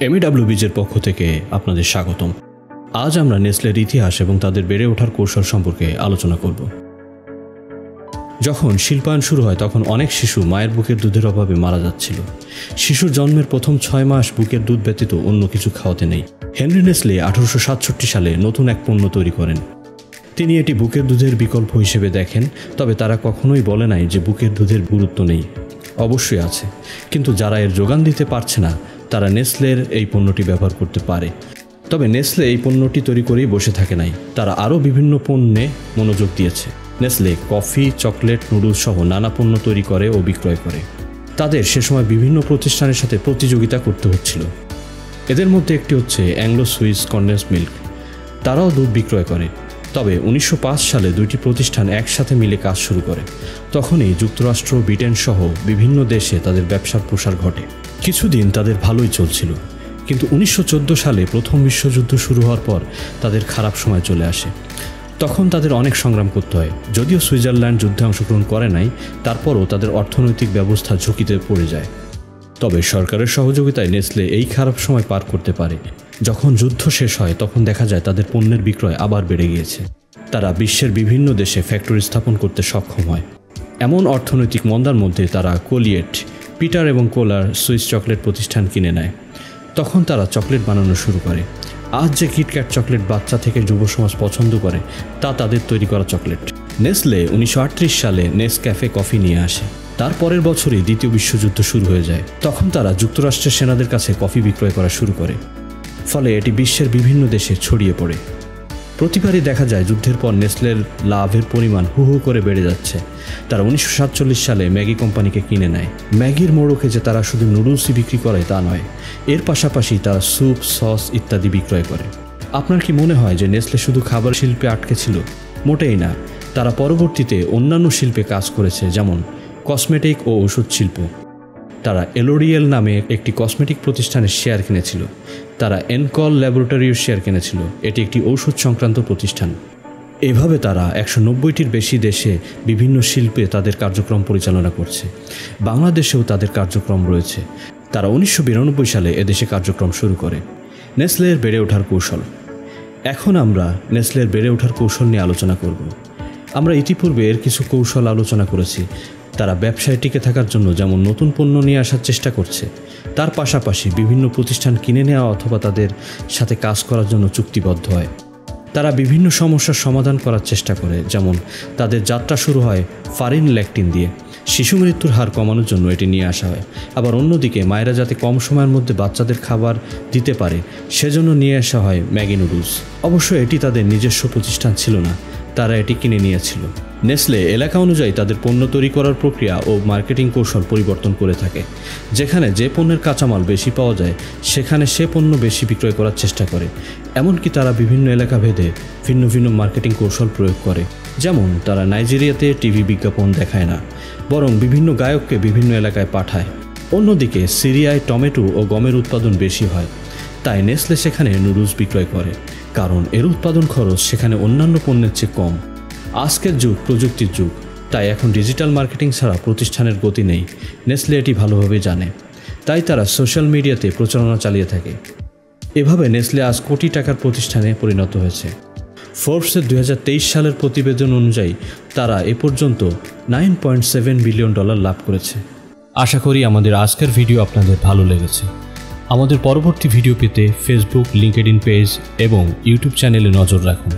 এমইডব্লিউবিজের পক্ষ থেকে আপনাদের স্বাগতম। আজ আমরা নেসলের ইতিহাস এবং তাদের বেড়ে ওঠার কৌশল সম্পর্কে আলোচনা করব। যখন শিল্পায়ন শুরু হয় তখন অনেক শিশু মায়ের বুকের দুধের অভাবে মারা যাচ্ছিল। শিশুর জন্মের প্রথম 6 মাস বুকের দুধ ব্যতীত অন্য কিছু খাওয়াতে নেই। হেনরি নেসলে 1867 সালে নতুন এক পণ্য তৈরি করেন। তিনি এটি বুকের দুধের বিকল্প হিসেবে দেখেন, তবে তারা কখনোই বলে নাই যে বুকের দুধের গুরুত্ব নেই। অবশ্যই আছে, কিন্তু যারা এর যোগান দিতে পারছে না তারা নেসলের এই পণ্যটি ব্যবহার করতে পারে। তবে নেসলে এই পণ্যটি তৈরি করেই বসে থাকে নাই, তারা আরও বিভিন্ন পণ্যে মনোযোগ দিয়েছে। নেসলে কফি, চকলেট, নুডলস সহ নানা পণ্য তৈরি করে ও বিক্রয় করে। তাদের সে সময় বিভিন্ন প্রতিষ্ঠানের সাথে প্রতিযোগিতা করতে হচ্ছিল। এদের মধ্যে একটি হচ্ছে অ্যাংলো সুইস কন্ডেন্স মিল্ক। তারাও দুধ বিক্রয় করে। তবে 1905 সালে দুইটি প্রতিষ্ঠান একসাথে মিলে কাজ শুরু করে। তখনই যুক্তরাষ্ট্র, ব্রিটেন সহ বিভিন্ন দেশে তাদের ব্যবসার প্রসার ঘটে। কিছুদিন তাদের ভালোই চলছিল, কিন্তু 1914 সালে প্রথম বিশ্বযুদ্ধ শুরু হওয়ার পর তাদের খারাপ সময় চলে আসে। তখন তাদের অনেক সংগ্রাম করতে হয়। যদিও সুইজারল্যান্ড যুদ্ধে অংশগ্রহণ করে নাই, তারপরও তাদের অর্থনৈতিক ব্যবস্থা ঝুঁকিতে পড়ে যায়। তবে সরকারের সহযোগিতায় নেসলে এই খারাপ সময় পার করতে পারে। যখন যুদ্ধ শেষ হয় তখন দেখা যায় তাদের পণ্যের বিক্রয় আবার বেড়ে গিয়েছে। তারা বিশ্বের বিভিন্ন দেশে ফ্যাক্টরি স্থাপন করতে সক্ষম হয়। এমন অর্থনৈতিক মন্দার মধ্যে তারা কোলিয়েট, পিটার এবং কোলার সুইস চকলেট প্রতিষ্ঠান কিনে নেয়। তখন তারা চকলেট বানানো শুরু করে। আজ যে কিটক্যাট চকলেট বাচ্চা থেকে যুব সমাজ পছন্দ করে তা তাদের তৈরি করা চকলেট। নেসলে 1938 সালে নেসক্যাফে কফি নিয়ে আসে। তার পরের বছরই দ্বিতীয় বিশ্বযুদ্ধ শুরু হয়ে যায়। তখন তারা যুক্তরাষ্ট্রের সেনাদের কাছে কফি বিক্রয় করা শুরু করে, ফলে এটি বিশ্বের বিভিন্ন দেশে ছড়িয়ে পড়ে। প্রতিবারই দেখা যায় যুদ্ধের পর নেসলের লাভের পরিমাণ হু হু করে বেড়ে যাচ্ছে। তারা 1947 সালে ম্যাগি কোম্পানিকে কিনে নেয়। ম্যাগির মোড়কে যে তারা শুধু নুডলসই বিক্রি করে তা নয়, এর পাশাপাশি তারা স্যুপ, সস ইত্যাদি বিক্রয় করে। আপনার কি মনে হয় যে নেসলে শুধু খাবার শিল্পে আটকে ছিল? মোটেই না। তারা পরবর্তীতে অন্যান্য শিল্পে কাজ করেছে, যেমন কসমেটিক ও ওষুধ শিল্প। তারা এলোরিয়েল নামে একটি কসমেটিক প্রতিষ্ঠানের শেয়ার কিনেছিল। তারা এনকল ল্যাবরেটরির শেয়ার কিনেছিল, এটি একটি ঔষধ সংক্রান্ত প্রতিষ্ঠান। এভাবে তারা 190টির বেশি দেশে বিভিন্ন শিল্পে তাদের কার্যক্রম পরিচালনা করছে। বাংলাদেশেও তাদের কার্যক্রম রয়েছে। তারা 1992 সালে এদেশে কার্যক্রম শুরু করে। নেসলের বেড়ে ওঠার কৌশল। এখন আমরা নেসলের বেড়ে ওঠার কৌশল নিয়ে আলোচনা করব। আমরা ইতিপূর্বে এর কিছু কৌশল আলোচনা করেছি। তারা ব্যবসায় টিকে থাকার জন্য যেমন নতুন পণ্য নিয়ে আসার চেষ্টা করছে, তার পাশাপাশি বিভিন্ন প্রতিষ্ঠান কিনে নেওয়া অথবা তাদের সাথে কাজ করার জন্য চুক্তিবদ্ধ হয়। তারা বিভিন্ন সমস্যার সমাধান করার চেষ্টা করে, যেমন তাদের যাত্রা শুরু হয় ফারিন ল্যাকটিন দিয়ে। শিশু মৃত্যুর হার কমানোর জন্য এটি নিয়ে আসা হয়। আবার অন্যদিকে মায়েরা যাতে কম সময়ের মধ্যে বাচ্চাদের খাবার দিতে পারে সেজন্য নিয়ে আসা হয় ম্যাগি নুডলস। অবশ্য এটি তাদের নিজস্ব প্রতিষ্ঠান ছিল না, তারা এটি কিনে নিয়েছিল। নেসলে এলাকা অনুযায়ী তাদের পণ্য তৈরি করার প্রক্রিয়া ও মার্কেটিং কৌশল পরিবর্তন করে থাকে। যেখানে যে পণ্যের কাঁচামাল বেশি পাওয়া যায় সেখানে সে পণ্য বেশি বিক্রয় করার চেষ্টা করে। এমনকি তারা বিভিন্ন এলাকা ভেদে ভিন্ন ভিন্ন মার্কেটিং কৌশল প্রয়োগ করে। যেমন তারা নাইজেরিয়াতে টিভি বিজ্ঞাপন দেখায় না, বরং বিভিন্ন গায়ককে বিভিন্ন এলাকায় পাঠায়। অন্যদিকে সিরিয়ায় টমেটো ও গমের উৎপাদন বেশি হয়, তাই নেসলে সেখানে নুডলস বিক্রয় করে, কারণ এর উৎপাদন খরচ সেখানে অন্যান্য পণ্যের চেয়ে কম। আজকের যুগ প্রযুক্তির যুগ, তাই এখন ডিজিটাল মার্কেটিং ছাড়া প্রতিষ্ঠানের গতি নেই। নেসলে এটি ভালোভাবে জানে, তাই তারা সোশ্যাল মিডিয়াতে প্রচারণা চালিয়ে থাকে। এভাবে নেসলে আজ কোটি টাকার প্রতিষ্ঠানে পরিণত হয়েছে। ফোর্বসের 2023 সালের প্রতিবেদন অনুযায়ী তারা এ পর্যন্ত $9.7 বিলিয়ন লাভ করেছে। আশা করি আমাদের আজকের ভিডিও আপনাদের ভালো লেগেছে। আমাদের পরবর্তী ভিডিও পেতে ফেসবুক, লিঙ্কডইন পেজ এবং ইউটিউব চ্যানেলে নজর রাখুন।